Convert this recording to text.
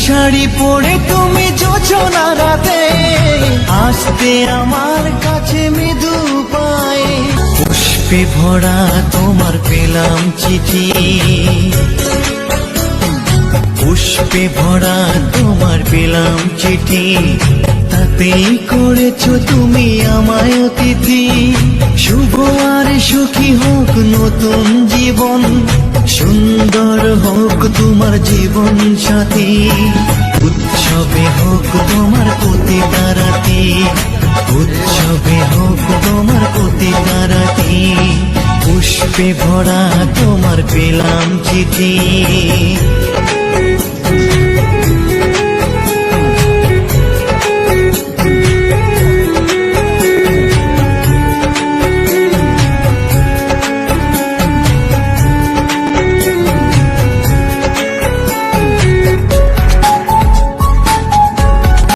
শাড়ি পরে তুমি যোজনা রাতে আসতে আমার কাছে মৃদু পায়ে, পুষ্পে ভরা তোমার পেলাম চিঠি, পুষ্পে ভরা তোমার পেলাম চিঠি, তাতেই করেছো তুমি আমায় অতিথি। শুভ আর সুখী হোক নতুন জীবন, সুন্দর হোক তোমার জীবন সাথী, উৎসবে হোক তোমার প্রতিটা রাতি, উৎসবে হোক তোমার প্রতিটা রাতি, পুষ্পে ভরা তোমার পেলাম চিঠি।